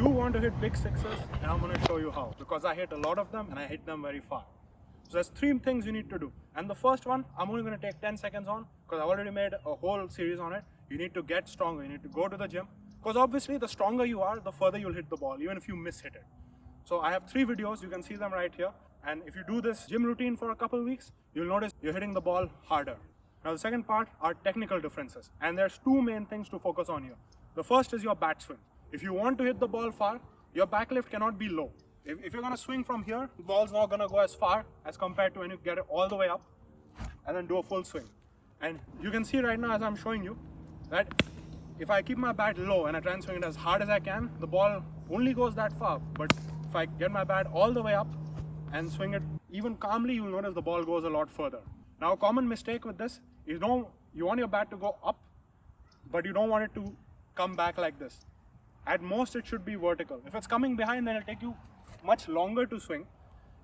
do want to hit big sixes, and I'm going to show you how, because I hit a lot of them and I hit them very far. So there's 3 things you need to do, and the first one I'm only going to take 10 seconds on because I've already made a whole series on it. You need to get stronger, you need to go to the gym, because obviously the stronger you are, the further you'll hit the ball, even if you miss hit it. So I have 3 videos, you can see them right here, and if you do this gym routine for a couple of weeks, you'll notice you're hitting the ball harder. Now the second part are technical differences, and there's 2 main things to focus on here. The first is your bat swing. If you want to hit the ball far, your back lift cannot be low. If you're going to swing from here, the ball's not going to go as far as compared to when you get it all the way up and then do a full swing. And you can see right now as I'm showing you that if I keep my bat low and I try and swing it as hard as I can, the ball only goes that far. But if I get my bat all the way up and swing it even calmly, you'll notice the ball goes a lot further. Now a common mistake with this is you want your bat to go up, but you don't want it to come back like this. At most it should be vertical. If it's coming behind, then it'll take you much longer to swing.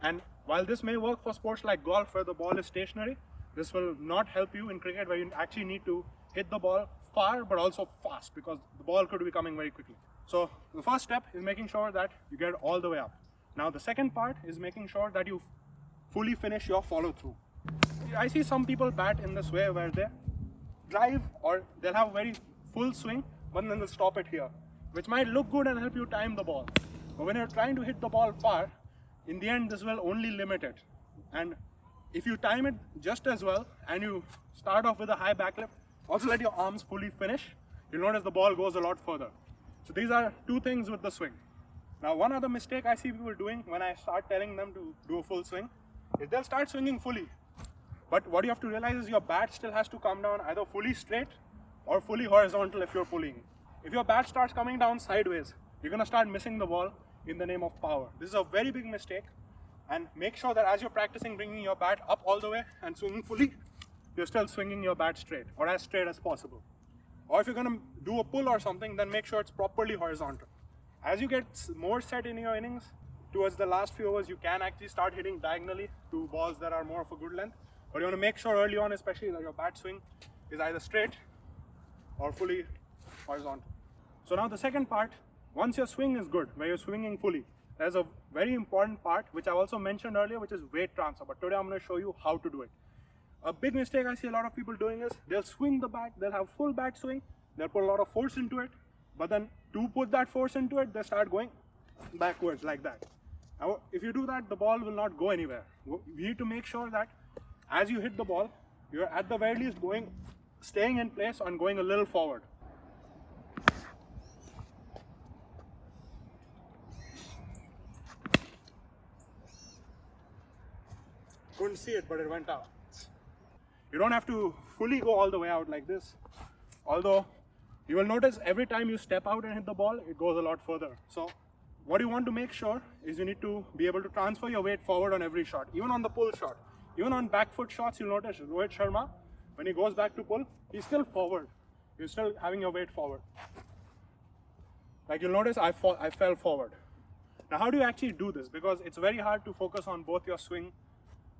And while this may work for sports like golf where the ball is stationary, this will not help you in cricket where you actually need to hit the ball far but also fast, because the ball could be coming very quickly. So the first step is making sure that you get all the way up. Now the second part is making sure that you fully finish your follow through. I see some people bat in this way where they drive or they'll have a very full swing, but then they'll stop it here, which might look good and help you time the ball. But when you're trying to hit the ball far, in the end this will only limit it. And if you time it just as well and you start off with a high back lift, also let your arms fully finish, you'll notice the ball goes a lot further. So these are 2 things with the swing. Now one other mistake I see people doing when I start telling them to do a full swing is they'll start swinging fully. But what you have to realize is your bat still has to come down either fully straight or fully horizontal if you're pulling. If your bat starts coming down sideways, you're going to start missing the ball in the name of power. This is a very big mistake, and make sure that as you're practicing bringing your bat up all the way and swinging fully, you're still swinging your bat straight or as straight as possible. Or if you're going to do a pull or something, then make sure it's properly horizontal. As you get more set in your innings, towards the last few overs, you can actually start hitting diagonally to balls that are more of a good length. But you want to make sure early on especially that your bat swing is either straight or fully horizontal. So now the second part, once your swing is good, where you're swinging fully, there's a very important part which I also mentioned earlier, which is weight transfer. But today I'm going to show you how to do it. A big mistake I see a lot of people doing is they'll swing the bat, they'll have full bat swing, they'll put a lot of force into it, but then to put that force into it, they start going backwards like that. Now, if you do that, the ball will not go anywhere. You need to make sure that as you hit the ball, you're at the very least staying in place and going a little forward. Couldn't see it, but it went out. You don't have to fully go all the way out like this, although you will notice every time you step out and hit the ball, it goes a lot further. So what you want to make sure is you need to be able to transfer your weight forward on every shot, even on the pull shot. Even on back foot shots, you'll notice Rohit Sharma, when he goes back to pull, he's still forward. You're still having your weight forward. Like you'll notice I fell forward. Now how do you actually do this? Because it's very hard to focus on both your swing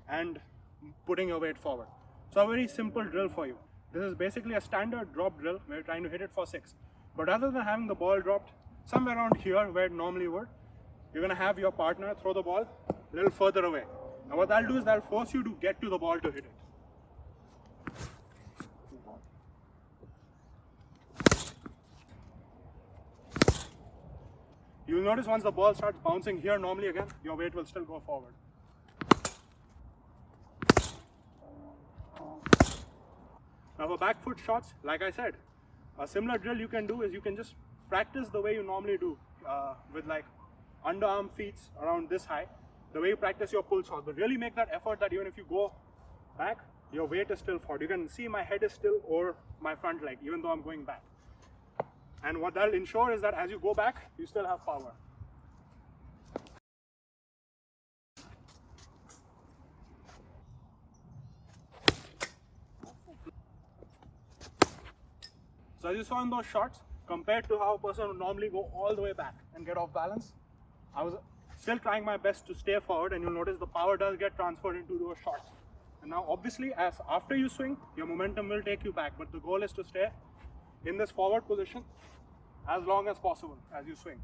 and putting your weight forward. So a very simple drill for you. This is basically a standard drop drill where you're trying to hit it for 6. But rather than having the ball dropped somewhere around here where it normally would, you're going to have your partner throw the ball a little further away. And what that'll do is that'll force you to get to the ball to hit it. You'll notice once the ball starts bouncing here normally again, your weight will still go forward. Now for back foot shots, like I said, a similar drill you can do is you can just practice the way you normally do with like underarm feet around this high, the way you practice your pull shots, but really make that effort that even if you go back, your weight is still forward. You can see my head is still over my front leg, even though I'm going back. And what that'll ensure is that as you go back, you still have power. So as you saw in those shots, compared to how a person would normally go all the way back and get off balance, I was still trying my best to stay forward, and you'll notice the power does get transferred into those shots. And now obviously as after you swing, your momentum will take you back, but the goal is to stay in this forward position as long as possible as you swing.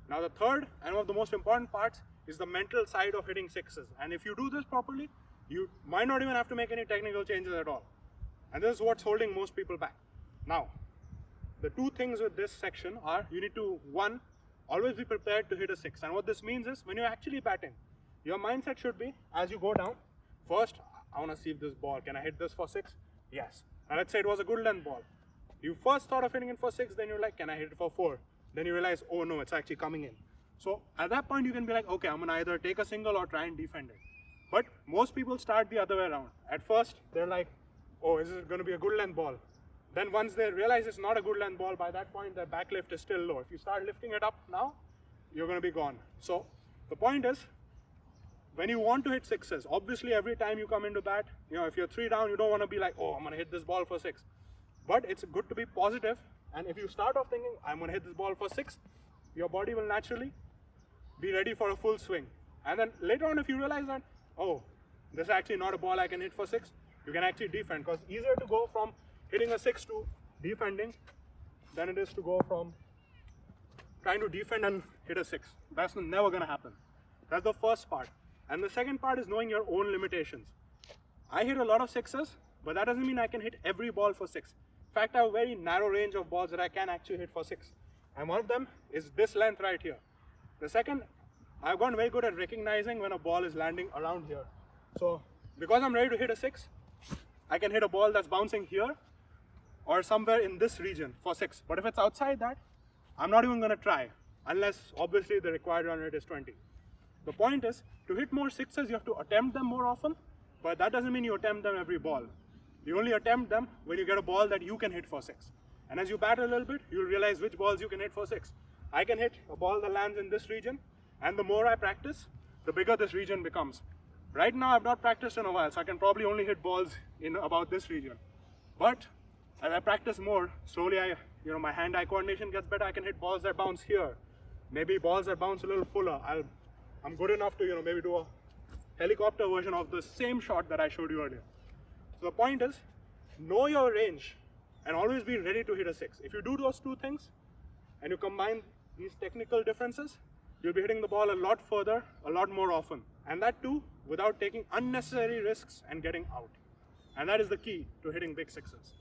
Now the third and one of the most important parts is the mental side of hitting sixes. And if you do this properly, you might not even have to make any technical changes at all. And this is what's holding most people back. Now, the two things with this section are you need to, one, always be prepared to hit a six. And what this means is when you're actually batting, your mindset should be, as you go down, first, I want to see if this ball, can I hit this for six? Yes. And let's say it was a good length ball. You first thought of hitting it for six, then you're like, can I hit it for four? Then you realize, oh no, it's actually coming in. So at that point, you can be like, okay, I'm going to either take a single or try and defend it. But most people start the other way around. At first, they're like, oh, is it going to be a good length ball? Then once they realize it's not a good length ball, by that point, their back lift is still low. If you start lifting it up now, you're going to be gone. So the point is, when you want to hit sixes, obviously every time you come into bat, if you're 3 down, you don't want to be like, oh, I'm going to hit this ball for 6. But it's good to be positive, and if you start off thinking, I'm going to hit this ball for 6, your body will naturally be ready for a full swing. And then later on, if you realize that, oh, this is actually not a ball I can hit for 6, you can actually defend, because it's easier to go from hitting a 6 to defending than it is to go from trying to defend and hit a 6. That's never going to happen. That's the first part. And the second part is knowing your own limitations. I hit a lot of sixes, but that doesn't mean I can hit every ball for 6. In fact, I have a very narrow range of balls that I can actually hit for 6. And one of them is this length right here. The second, I've gotten very good at recognizing when a ball is landing around here. So because I'm ready to hit a 6, I can hit a ball that's bouncing here or somewhere in this region for 6. But if it's outside that, I'm not even going to try, unless obviously the required run rate is 20. The point is, to hit more sixes, you have to attempt them more often, but that doesn't mean you attempt them every ball. You only attempt them when you get a ball that you can hit for 6. And as you bat a little bit, you'll realize which balls you can hit for 6. I can hit a ball that lands in this region, and the more I practice, the bigger this region becomes. Right now, I've not practiced in a while, so I can probably only hit balls in about this region. But as I practice more, slowly my hand-eye coordination gets better. I can hit balls that bounce here, maybe balls that bounce a little fuller. I'm good enough to maybe do a helicopter version of the same shot that I showed you earlier. So the point is, know your range and always be ready to hit a 6. If you do those two things and you combine these technical differences, you'll be hitting the ball a lot further, a lot more often. And that too, without taking unnecessary risks and getting out. And that is the key to hitting big sixes.